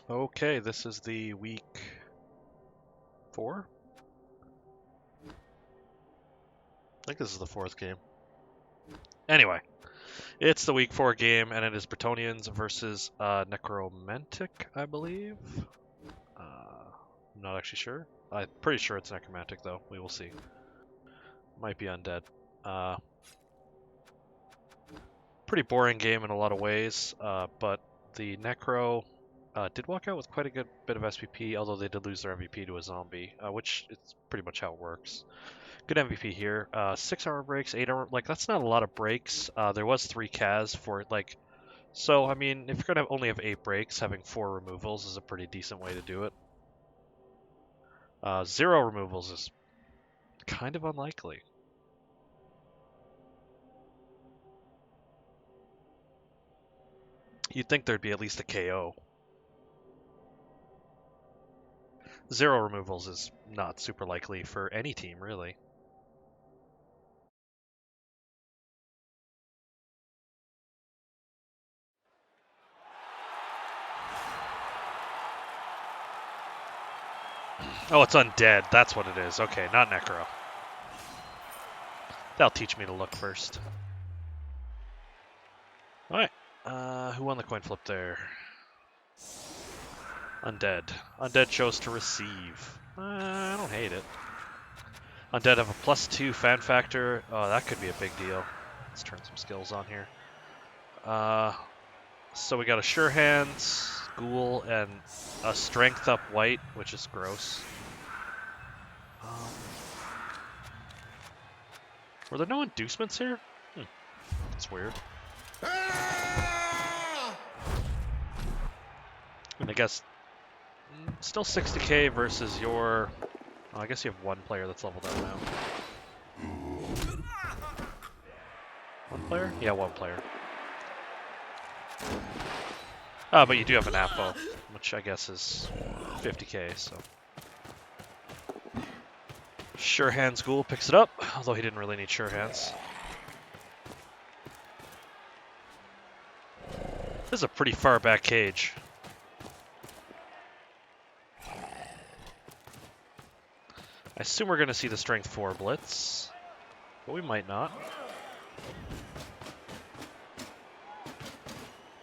Okay, this is the week 4? I think this is the 4th game. Anyway, it's the week 4 game, and it is Bretonnians versus Necromantic, I believe. I'm not actually sure. I'm pretty sure it's Necromantic, though. We will see. Might be Undead. Pretty boring game in a lot of ways, but the Necro did walk out with quite a good bit of SPP, although they did lose their MVP to a zombie, which is pretty much how it works. Good MVP here. 6 armor breaks, 8 armor. Like, that's not a lot of breaks. There was 3 Kaz for, like. So, I mean, if you're going to only have 8 breaks, having 4 removals is a pretty decent way to do it. 0 removals is kind of unlikely. You'd think there'd be at least a KO. 0 removals is not super likely for any team, really. Oh, it's Undead. That's what it is. Okay, not Necro. That'll teach me to look first. Alright. Who won the coin flip there? Undead. Undead chose to receive. I don't hate it. Undead have a +2 fan factor. Oh, that could be a big deal. Let's turn some skills on here. So we got a Sure Hands, Ghoul, and a Strength up white, which is gross. Were there no inducements here? That's weird. And I guess still 60k versus your. Oh, I guess you have one player that's leveled up now. One player? Yeah, one player. But you do have an Apo, which I guess is 50k, so. Sure Hands Ghoul picks it up, although he didn't really need Sure Hands. This is a pretty far back cage. I assume we're going to see the Strength 4 Blitz, but we might not.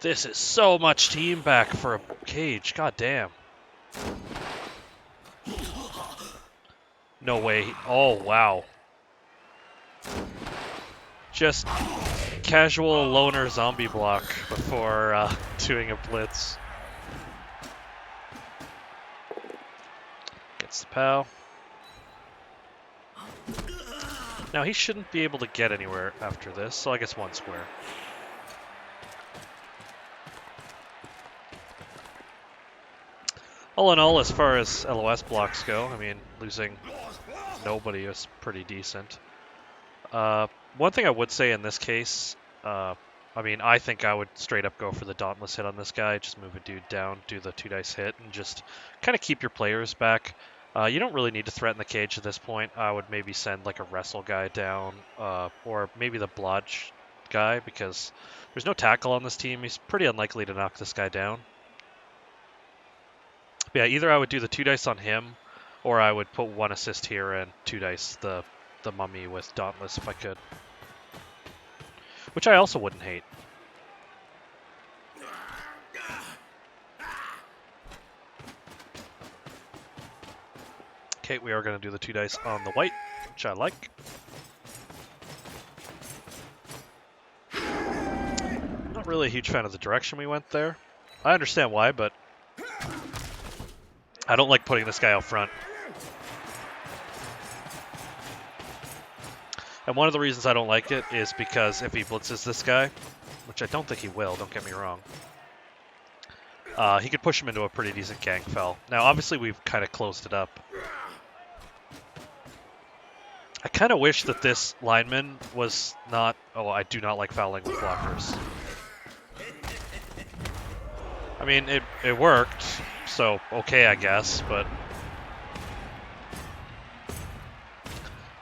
This is so much team back for a cage, god damn. No way. Oh, wow. Just casual loner zombie block before doing a blitz. Gets the POW. Now he shouldn't be able to get anywhere after this, so I guess 1 square. All in all, as far as LOS blocks go, I mean, losing nobody is pretty decent. One thing I would say in this case, I mean, I think I would straight up go for the Dauntless hit on this guy. Just move a dude down, do the 2 dice hit, and just kind of keep your players back. You don't really need to threaten the cage at this point. I would maybe send like a wrestle guy down, or maybe the blodge guy, because there's no tackle on this team. He's pretty unlikely to knock this guy down. But yeah, either I would do the 2 dice on him, or I would put 1 assist here and 2 dice the mummy with Dauntless if I could. Which I also wouldn't hate. Okay, we are going to do the 2 dice on the white, which I like. Not really a huge fan of the direction we went there. I understand why, but I don't like putting this guy out front. And one of the reasons I don't like it is because if he blitzes this guy, which I don't think he will, don't get me wrong, he could push him into a pretty decent gang fell. Now, obviously, we've kind of closed it up. I kind of wish that this lineman was not... Oh, I do not like fouling with blockers. I mean, it worked, so okay, I guess, but...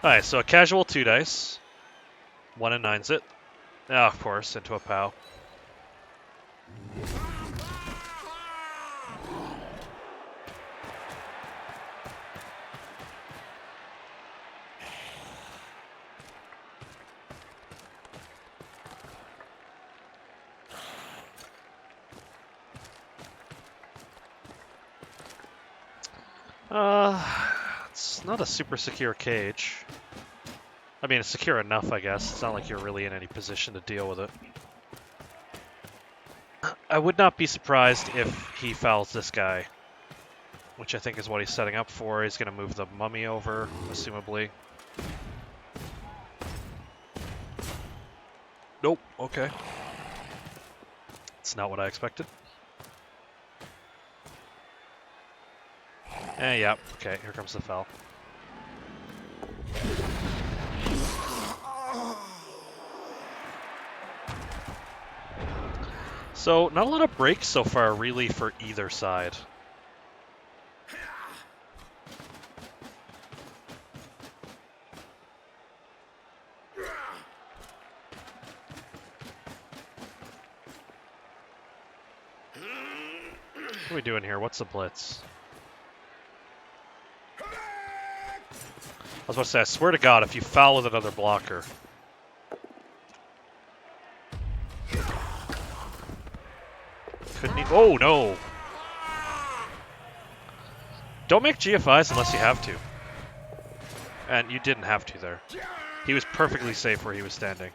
Alright, so a casual 2 dice. 1 and 9's it. Ah, of course, into a POW. It's not a super secure cage. I mean, it's secure enough, I guess. It's not like you're really in any position to deal with it. I would not be surprised if he fouls this guy, which I think is what he's setting up for. He's going to move the mummy over, assumably. Nope, okay. It's not what I expected. Yeah, okay, here comes the foul. So, not a lot of breaks so far, really, for either side. What are we doing here? What's the blitz? I was about to say, I swear to God, if you foul with another blocker. Couldn't he? Oh, no! Don't make GFIs unless you have to. And you didn't have to there. He was perfectly safe where he was standing.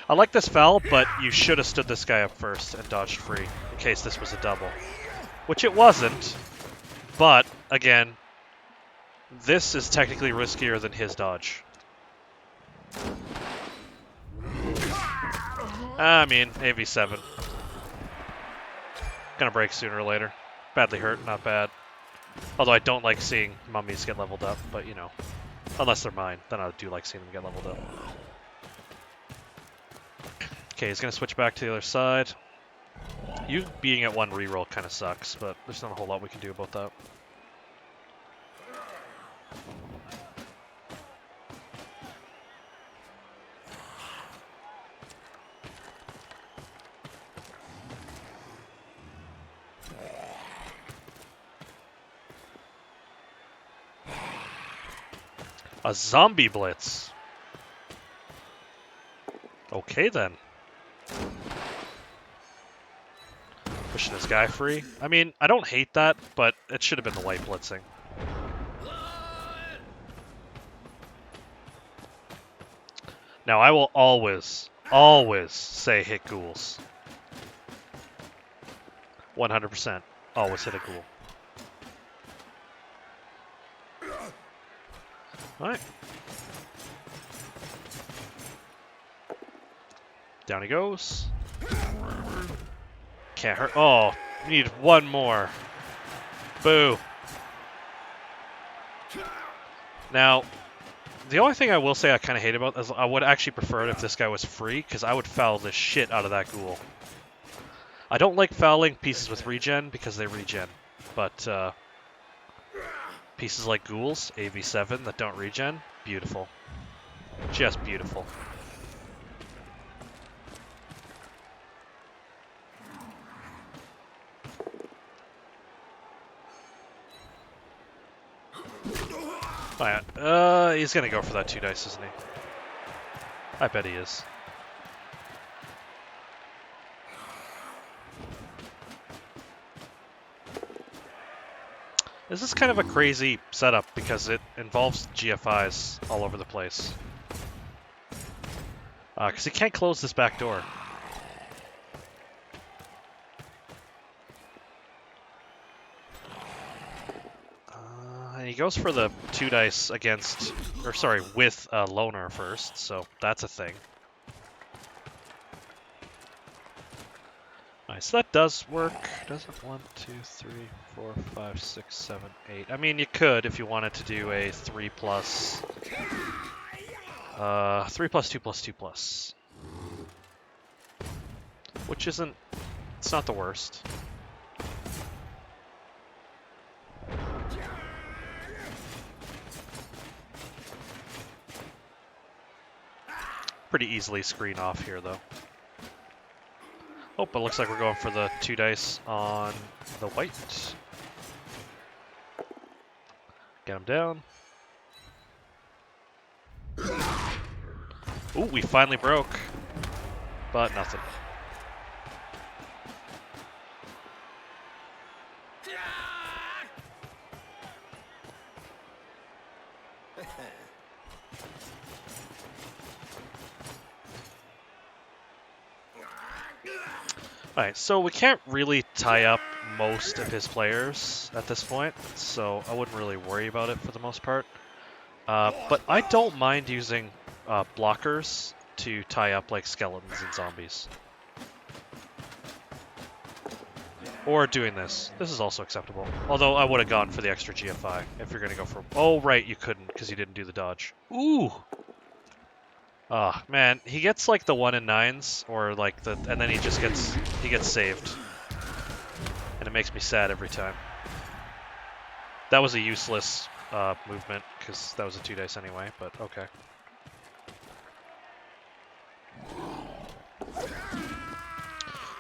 I like this foul, but you should have stood this guy up first and dodged free in case this was a double. Which it wasn't, but again, this is technically riskier than his dodge. I mean, AV7. Gonna break sooner or later. Badly hurt, not bad. Although I don't like seeing mummies get leveled up, but you know, unless they're mine, then I do like seeing them get leveled up. Okay, he's gonna switch back to the other side. You being at one reroll kind of sucks, but there's not a whole lot we can do about that. A zombie blitz. Okay then. Pushing this guy free. I mean, I don't hate that, but it should have been the white blitzing. Now, I will always say hit ghouls. 100%. Always hit a ghoul. Alright. Down he goes. Can't hurt. Oh, need one more. Boo. Now, the only thing I will say I kind of hate about this, I would actually prefer it if this guy was free, because I would foul the shit out of that ghoul. I don't like fouling pieces with regen, because they regen. But, pieces like ghouls, AV7, that don't regen, beautiful. Just beautiful. Alright, he's gonna go for that 2 dice, isn't he? I bet he is. This is kind of a crazy setup because it involves GFIs all over the place. Because he can't close this back door. And he goes for the 2 dice against, or sorry, with a loner first, so that's a thing. Alright, so that does work. Does it? 1, 2, 3, 4, 5, 6, 7, 8. I mean, you could if you wanted to do a 3 plus 2 plus 2 plus. Which isn't, it's not the worst. Pretty easily screen off here, though. Oh, but it looks like we're going for the 2 dice on the white. Get him down. Ooh, we finally broke. But nothing. Alright, so we can't really tie up most of his players at this point, so I wouldn't really worry about it for the most part. But I don't mind using blockers to tie up like skeletons and zombies. Or doing this. This is also acceptable. Although I would have gone for the extra GFI if you're going to go for... Oh, right, you couldn't because you didn't do the dodge. Ooh! Ah, man, he gets like the 1 in 9s, or like the... And then he gets saved. And it makes me sad every time. That was a useless movement, because that was a 2 dice anyway, but okay.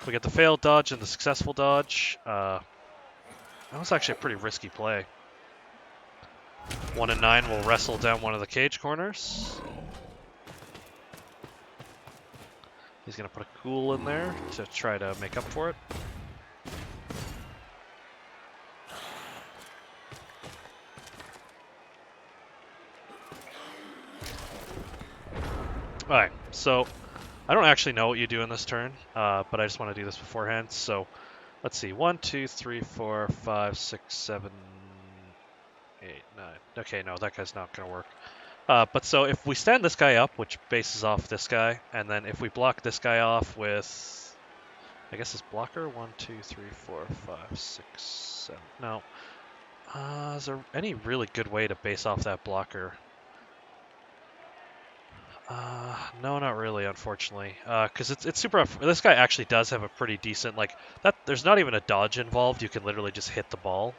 We get the failed dodge and the successful dodge. That was actually a pretty risky play. 1 in 9 will wrestle down one of the cage corners. He's going to put a ghoul in there to try to make up for it. Alright, so I don't actually know what you do in this turn, but I just want to do this beforehand. So let's see, 1, 2, 3, 4, 5, 6, 7, 8, 9. Okay, no, that guy's not going to work. But so if we stand this guy up, which bases off this guy, and then if we block this guy off with, I guess it's blocker, 1, 2, 3, 4, 5, 6, 7. No. Is there any really good way to base off that blocker? No, not really, unfortunately. Because it's super rough. This guy actually does have a pretty decent, like, that. There's not even a dodge involved. You can literally just hit the ball.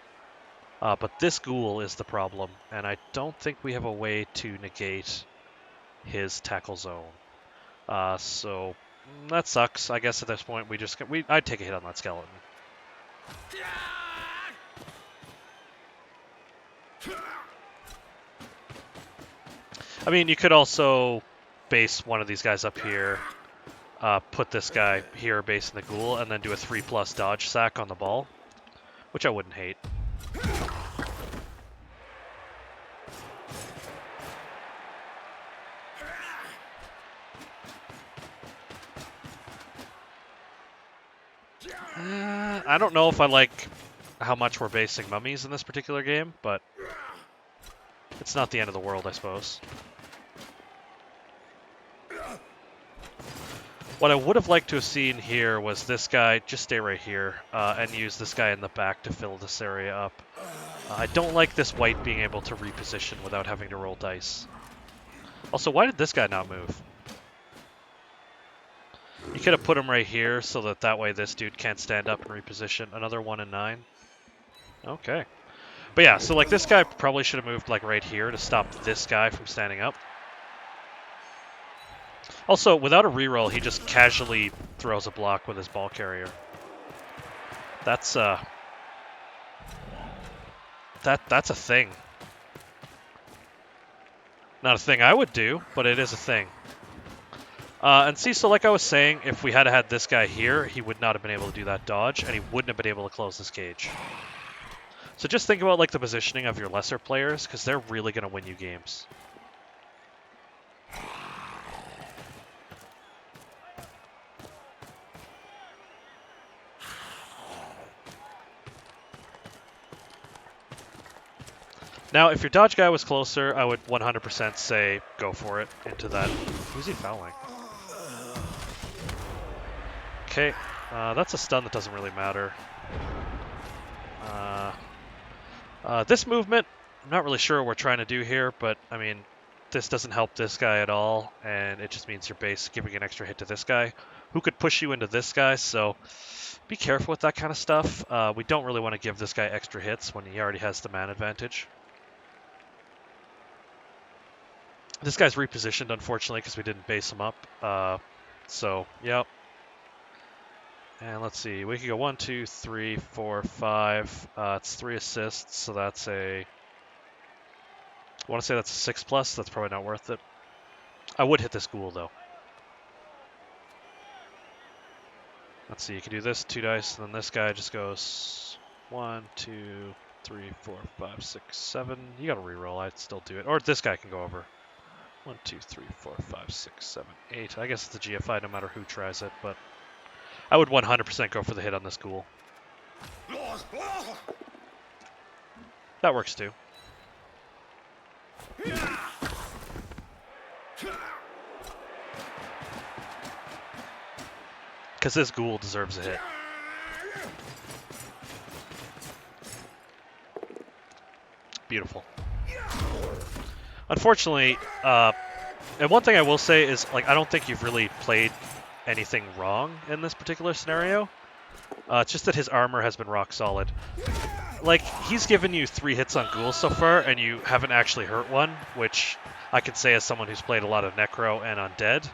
But this ghoul is the problem, and I don't think we have a way to negate his tackle zone. So that sucks. I guess at this point I'd take a hit on that skeleton. I mean, you could also base one of these guys up here, put this guy here basing the ghoul, and then do a 3+ dodge sack on the ball, which I wouldn't hate. I don't know if I like how much we're basing mummies in this particular game, but it's not the end of the world, I suppose. What I would have liked to have seen here was this guy just stay right here and use this guy in the back to fill this area up. I don't like this white being able to reposition without having to roll dice. Also, why did this guy not move? You could have put him right here so that way this dude can't stand up and reposition. Another 1 in 9. Okay. But yeah, so like this guy probably should have moved like right here to stop this guy from standing up. Also, without a reroll, he just casually throws a block with his ball carrier. That's that's a thing. Not a thing I would do, but it is a thing. And see, so like I was saying, if we had had this guy here, he would not have been able to do that dodge, and he wouldn't have been able to close this cage. So just think about like the positioning of your lesser players, because they're really going to win you games. Now, if your dodge guy was closer, I would 100% say go for it into that. Who's he fouling? Okay, that's a stun that doesn't really matter. This movement, I'm not really sure what we're trying to do here, but I mean, this doesn't help this guy at all, and it just means your base giving an extra hit to this guy, who could push you into this guy, so be careful with that kind of stuff. We don't really want to give this guy extra hits when he already has the man advantage. This guy's repositioned, unfortunately, because we didn't base him up. So, yep. And let's see, we can go 1, 2, 3, 4, 5. It's 3 assists, so that's a... I want to say that's a 6+. That's probably not worth it. I would hit this ghoul, though. Let's see, you can do this, 2 dice, and then this guy just goes 1, 2, 3, 4, 5, 6, 7. You gotta reroll, I'd still do it. Or this guy can go over. 1, 2, 3, 4, 5, 6, 7, 8. I guess it's a GFI no matter who tries it, but I would 100% go for the hit on this ghoul. That works too. Because this ghoul deserves a hit. Beautiful. Unfortunately, and one thing I will say is, like, I don't think you've really played anything wrong in this particular scenario. It's just that his armor has been rock solid. Like, he's given you 3 hits on ghouls so far, and you haven't actually hurt one, which I can say as someone who's played a lot of Necro and Undead.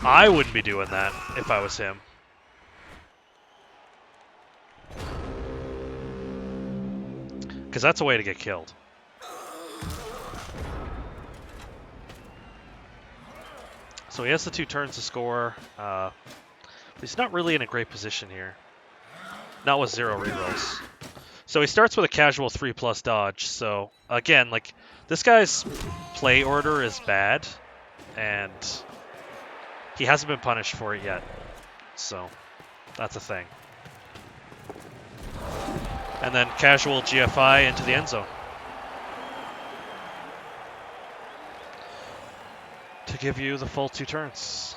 I wouldn't be doing that if I was him. Because that's a way to get killed. So he has the 2 turns to score. He's not really in a great position here. Not with 0 rerolls. So he starts with a casual 3+ dodge. So again, like, this guy's play order is bad, and he hasn't been punished for it yet. So that's a thing. And then casual GFI into the end zone. To give you the full 2 turns.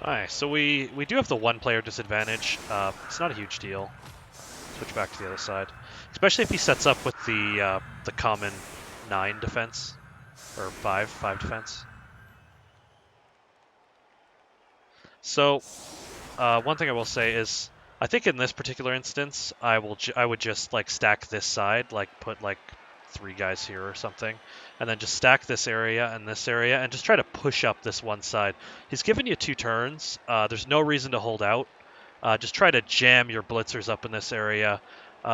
Alright, so we do have the 1 player disadvantage. It's not a huge deal. Switch back to the other side. Especially if he sets up with the common 9 defense. Or 5 defense. So, one thing I will say is, I think in this particular instance, I would just, like, stack this side, like put like 3 guys here or something, and then just stack this area and this area, and just try to push up this one side. He's given you 2 turns. There's no reason to hold out. Just try to jam your blitzers up in this area,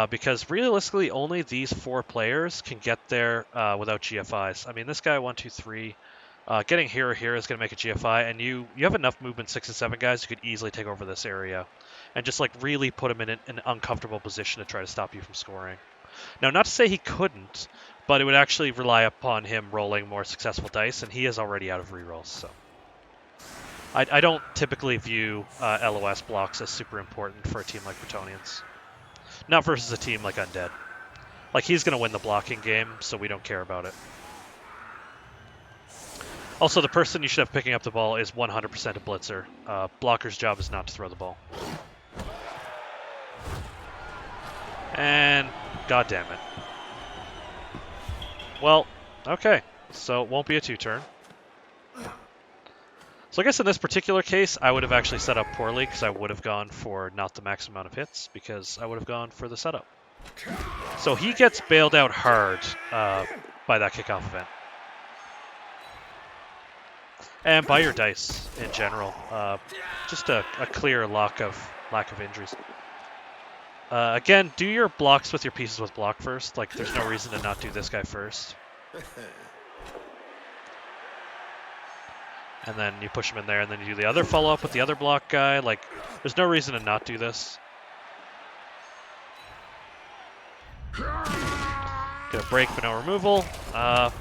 because realistically, only these 4 players can get there without GFIs. I mean, this guy 1, 2, 3. Getting here or here is going to make a GFI, and you have enough movement, 6 and 7 guys, you could easily take over this area, and just like really put him in an uncomfortable position to try to stop you from scoring. Now, not to say he couldn't, but it would actually rely upon him rolling more successful dice, and he is already out of rerolls. So I don't typically view LOS blocks as super important for a team like Bretonnians. Not versus a team like Undead. Like, he's going to win the blocking game, so we don't care about it. Also, the person you should have picking up the ball is 100% a blitzer. Blocker's job is not to throw the ball. And god damn it. Well, okay. So it won't be a 2-turn. So I guess in this particular case, I would have actually set up poorly, because I would have gone for not the maximum amount of hits, because I would have gone for the setup. So he gets bailed out hard by that kickoff event. And by your dice in general. Just a clear lack of injuries. Again, do your blocks with your pieces with block first. Like, there's no reason to not do this guy first. And then you push him in there, and then you do the other follow-up with the other block guy. Like, there's no reason to not do this. Get a break, but no removal. What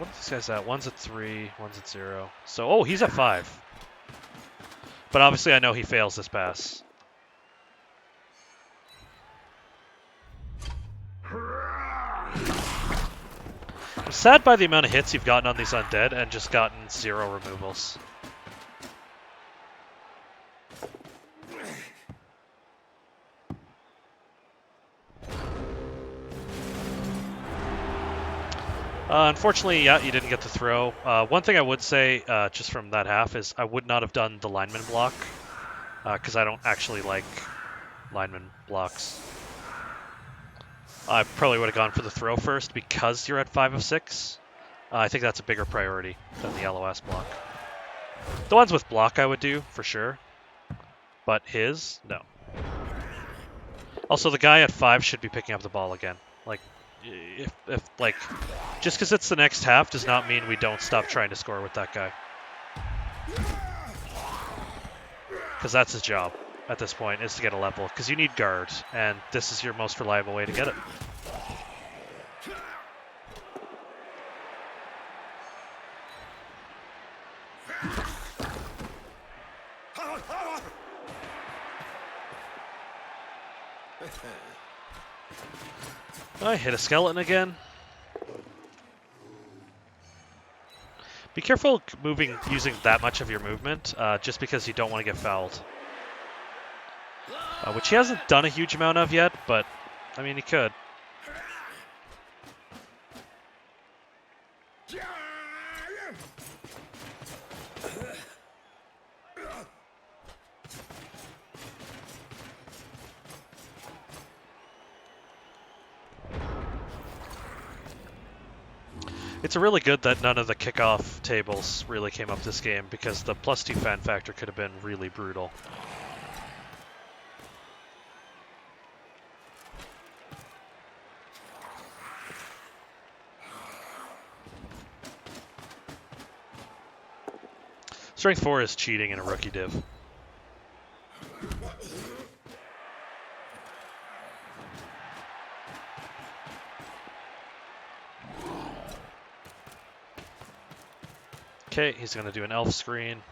are these guys at? One's at 3, one's at 0. So, oh, he's at 5. But obviously I know he fails this pass. I'm sad by the amount of hits you've gotten on these Undead and just gotten 0 removals. Unfortunately, yeah, you didn't get the throw. One thing I would say, just from that half, is I would not have done the lineman block, because I don't actually like lineman blocks. I probably would have gone for the throw first, because you're at 5 of 6. I think that's a bigger priority than the LOS block. The ones with block I would do, for sure. But his, no. Also, the guy at 5 should be picking up the ball again. Like, if like, just because it's the next half does not mean we don't stop trying to score with that guy. Because that's his job at this point, is to get a level. Because you need guard, and this is your most reliable way to get it. I hit a skeleton again. Be careful using that much of your movement, just because you don't want to get fouled. Which he hasn't done a huge amount of yet, but, I mean, he could. It's really good that none of the kickoff tables really came up this game, because the +2 fan factor could have been really brutal. Strength 4 is cheating in a rookie div. Okay, he's going to do an elf screen.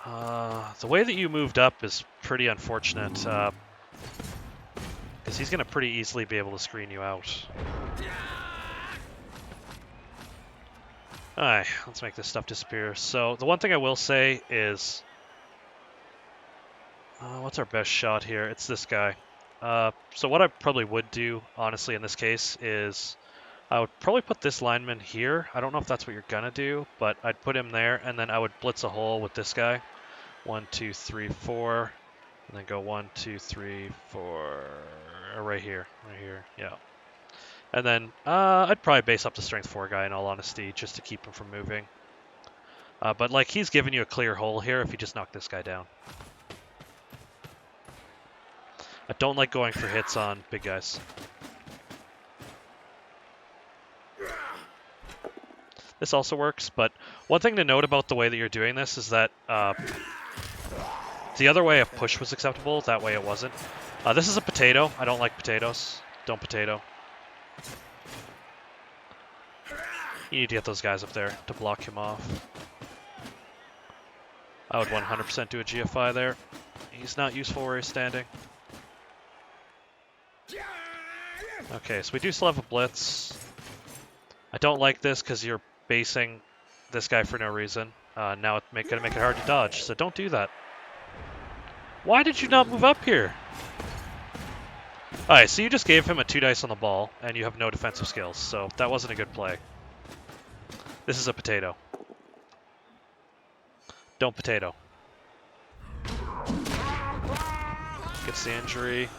The way that you moved up is pretty unfortunate, because he's going to pretty easily be able to screen you out. Alright, let's make this stuff disappear. So, the one thing I will say is... what's our best shot here? It's this guy. So what I probably would do, honestly, in this case, is... I would probably put this lineman here. I don't know if that's what you're gonna do, but I'd put him there, and then I would blitz a hole with this guy. 1, 2, 3, 4, and then go 1, 2, 3, 4, right here, yeah. And then I'd probably base up the strength 4 guy, in all honesty, just to keep him from moving. But like, he's giving you a clear hole here if you just knock this guy down. I don't like going for hits on big guys. This also works, but one thing to note about the way that you're doing this is that the other way a push was acceptable, that way it wasn't. This is a potato. I don't like potatoes. Don't potato. You need to get those guys up there to block him off. I would 100% do a GFI there. He's not useful where he's standing. Okay, so we do still have a blitz. I don't like this because you're basing this guy for no reason. Now it's gonna make it hard to dodge, so don't do that. Why did you not move up here? Alright, so you just gave him a 2 dice on the ball, and you have no defensive skills, so that wasn't a good play. This is a potato. Don't potato. Gets the injury.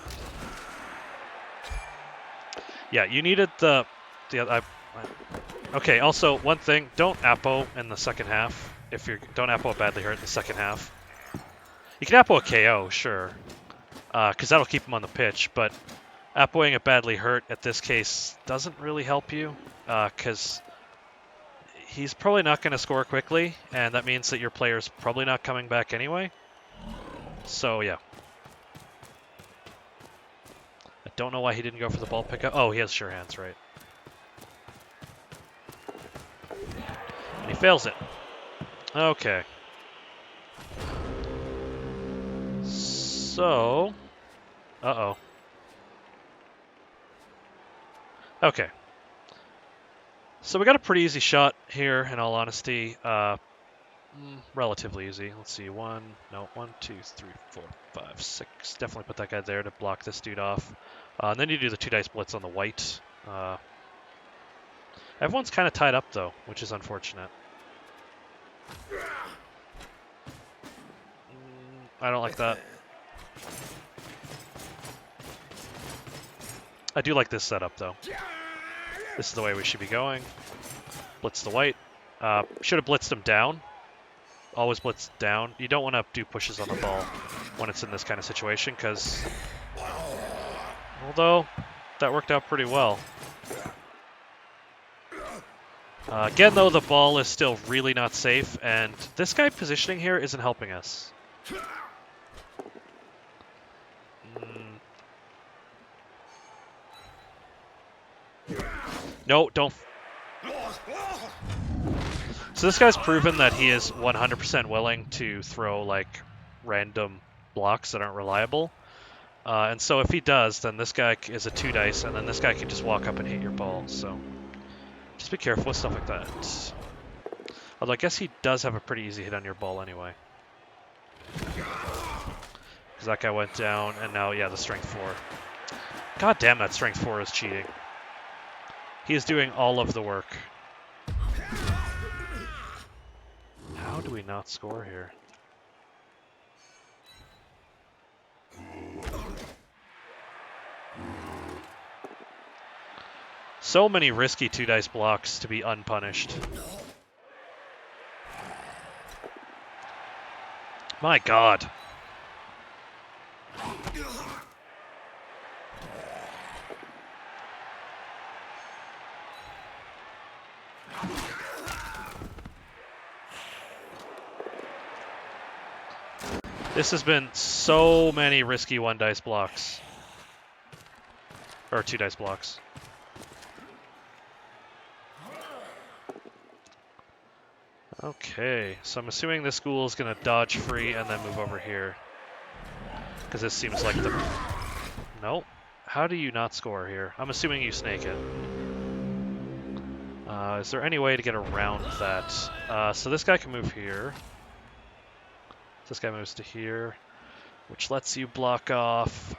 Yeah, you needed the okay, also, one thing, don't Apo in the second half. Don't Apo a badly hurt in the second half. You can Apo a KO, sure, because that'll keep him on the pitch, but Apoing a badly hurt at this case doesn't really help you, because he's probably not going to score quickly, and that means that your player's probably not coming back anyway. So, yeah. I don't know why he didn't go for the ball pickup. Oh, he has sure hands, right. And he fails it. Okay. So... Uh-oh. Okay. So we got a pretty easy shot here, in all honesty. Relatively easy. Let's see. 1, 2, 3, 4, 5, 6. Definitely put that guy there to block this dude off. And then you do the 2 dice blitz on the white. Everyone's kind of tied up, though, which is unfortunate. I don't like that. I do like this setup, though. This is the way we should be going. Blitz the white. Should have blitzed him down. Always blitz down. You don't want to do pushes on the ball when it's in this kind of situation, because... Although, that worked out pretty well. Again, though, the ball is still really not safe, and this guy positioning here isn't helping us. No, don't. So this guy's proven that he is 100% willing to throw, like, random blocks that aren't reliable. And so if he does, then this guy is a 2 dice, and then this guy can just walk up and hit your ball, so just be careful with stuff like that. Although I guess he does have a pretty easy hit on your ball anyway. Because that guy went down, and now, yeah, the strength 4. God damn, that strength 4 is cheating. He is doing all of the work. How do we not score here? So many risky 2 dice blocks to be unpunished. My God. This has been so many risky 1 dice blocks. Or 2 dice blocks. Okay, so I'm assuming this ghoul is going to dodge free and then move over here. Because this seems like the... Nope. How do you not score here? I'm assuming you snake it. Is there any way to get around that? So this guy can move here. This guy moves to here, which lets you block off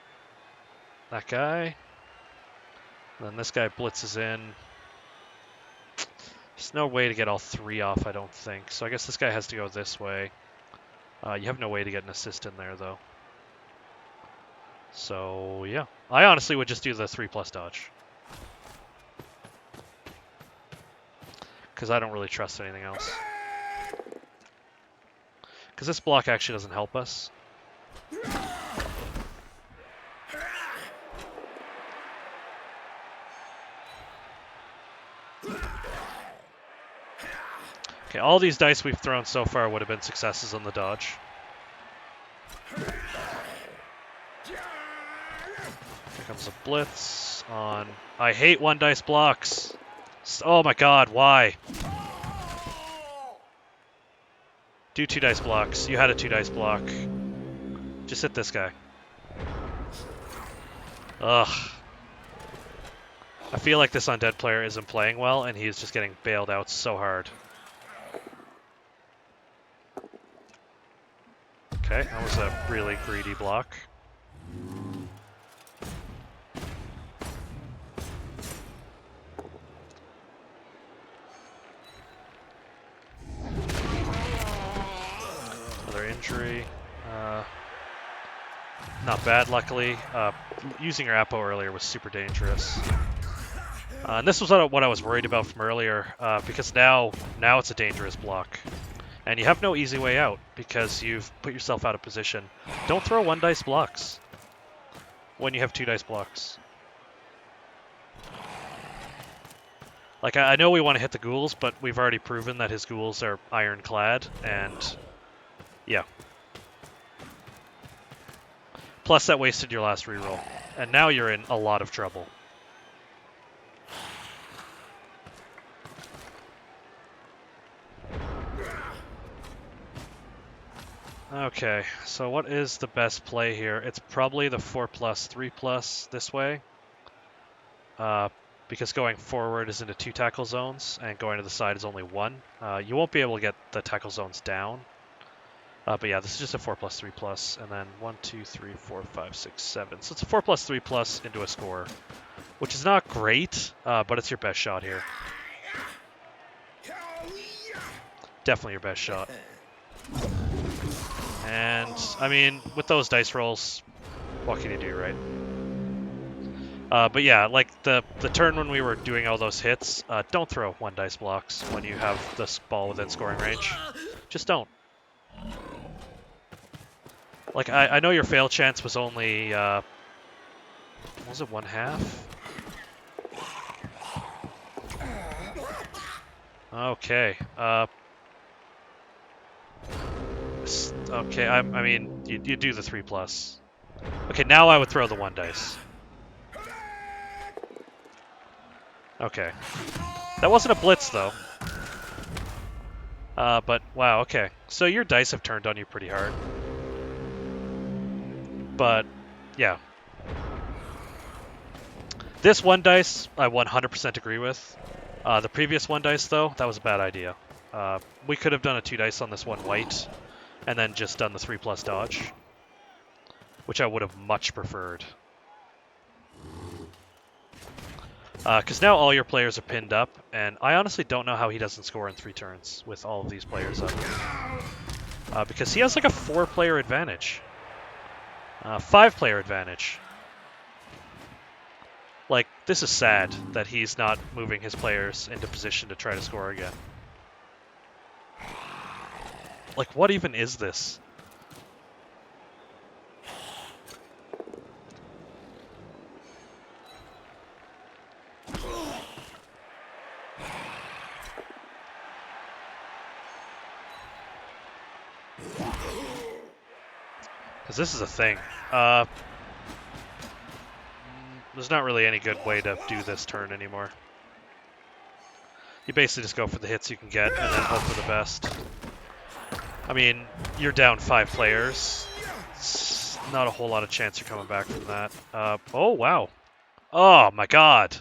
that guy. And then this guy blitzes in. There's no way to get all 3 off, I don't think. So I guess this guy has to go this way. You have no way to get an assist in there, though. So, yeah. I honestly would just do the 3+ dodge. Because I don't really trust anything else. Because this block actually doesn't help us. Okay, all these dice we've thrown so far would have been successes on the dodge. Here comes a blitz on... I hate 1 dice blocks. Oh my God, why? Do 2 dice blocks. You had a 2 dice block. Just hit this guy. Ugh. I feel like this undead player isn't playing well, and he's just getting bailed out so hard. Okay, that was a really greedy block. Another injury. Not bad, luckily. Using your Apo earlier was super dangerous. And this was what I was worried about from earlier, because now it's a dangerous block. And you have no easy way out, because you've put yourself out of position. Don't throw 1 dice blocks when you have 2 dice blocks. Like, I know we want to hit the ghouls, but we've already proven that his ghouls are ironclad, and yeah. Plus that wasted your last reroll, and now you're in a lot of trouble. Okay, so what is the best play here? It's probably the 4+, 3+ this way. Because going forward is into 2 tackle zones, and going to the side is only 1. You won't be able to get the tackle zones down. But yeah, this is just a 4+, 3+, and then 1, 2, 3, 4, 5, 6, 7. So it's a 4+, 3+ into a score, which is not great, but it's your best shot here. Definitely your best shot. And, I mean, with those dice rolls, what can you do, right? But yeah, like the turn when we were doing all those hits, don't throw 1 dice blocks when you have this ball within scoring range. Just don't. Like, I know your fail chance was only, was it 1/2? Okay. Okay. I mean, you do the 3+. Okay, now I would throw the 1 dice. Okay. That wasn't a blitz though. But wow. Okay. So your dice have turned on you pretty hard. But yeah. This 1 dice, I 100% agree with. The previous 1 dice, though, that was a bad idea. We could have done a 2 dice on this 1 white, and then just done the 3+ dodge, which I would have much preferred. Because now all your players are pinned up, and I honestly don't know how he doesn't score in 3 turns with all of these players up. Because he has like a 4-player advantage. 5-player advantage. Like, this is sad that he's not moving his players into position to try to score again. Like, what even is this? Because this is a thing. There's not really any good way to do this turn anymore. You basically just go for the hits you can get and then hope for the best. I mean, you're down 5 players. It's not a whole lot of chance you're coming back from that. Oh, wow. Oh, my God.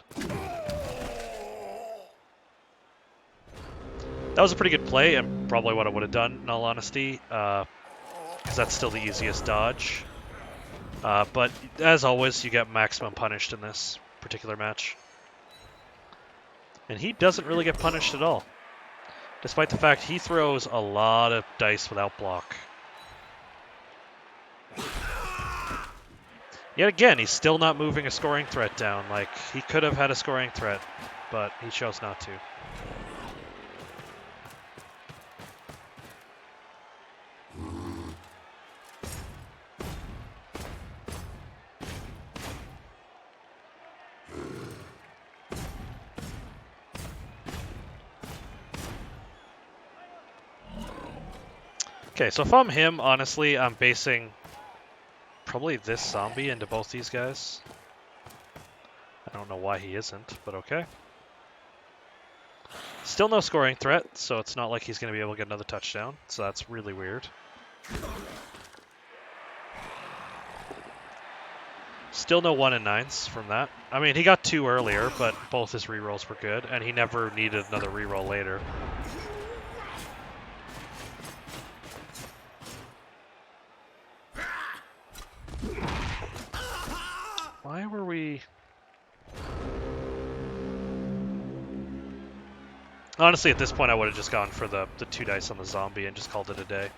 That was a pretty good play and probably what I would have done, in all honesty. Because that's still the easiest dodge. But as always, you get maximum punished in this particular match. And he doesn't really get punished at all. Despite the fact he throws a lot of dice without block. Yet again, he's still not moving a scoring threat down. Like, he could have had a scoring threat, but he chose not to. Okay, so if I'm him, honestly, I'm basing probably this zombie into both these guys. I don't know why he isn't, but okay. Still no scoring threat, so it's not like he's going to be able to get another touchdown, so that's really weird. Still no 1 and 9s from that. I mean, he got 2 earlier, but both his rerolls were good, and he never needed another reroll later. Why were we... Honestly, at this point, I would have just gone for the 2 dice on the zombie and just called it a day.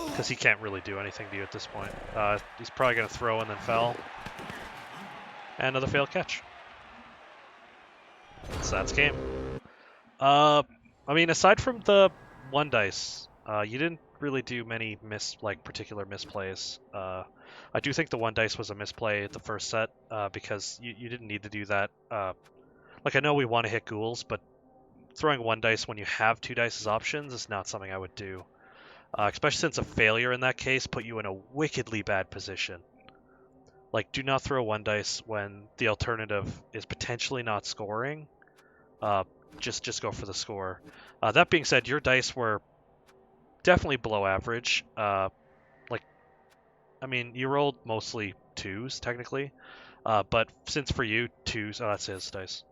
Because he can't really do anything to you at this point. He's probably going to throw and then foul. And another failed catch. So that's game. I mean, aside from the 1 dice, you didn't really do many particular misplays. I do think the 1 dice was a misplay at the first set, because you didn't need to do that. Like, I know we want to hit ghouls, but throwing 1 dice when you have 2 dice as options is not something I would do. Especially since a failure in that case put you in a wickedly bad position. Like, do not throw 1 dice when the alternative is potentially not scoring. Just go for the score. That being said, your dice were definitely below average. I mean, you rolled mostly 2s, technically. But since for you, 2s... Oh, that's his dice.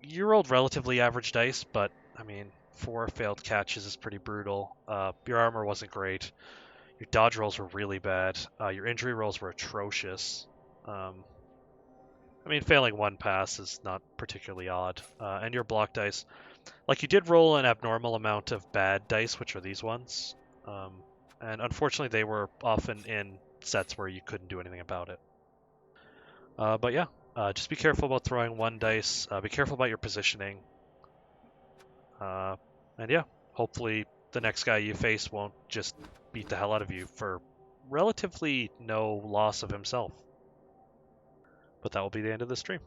You rolled relatively average dice, but, I mean, 4 failed catches is pretty brutal. Your armor wasn't great. Your dodge rolls were really bad. Your injury rolls were atrocious. I mean, failing 1 pass is not particularly odd. And your block dice, like, you did roll an abnormal amount of bad dice, which are these ones. And unfortunately, they were often in sets where you couldn't do anything about it. But yeah, just be careful about throwing 1 dice. Be careful about your positioning. And yeah, hopefully the next guy you face won't just beat the hell out of you for relatively no loss of himself. But that will be the end of the stream.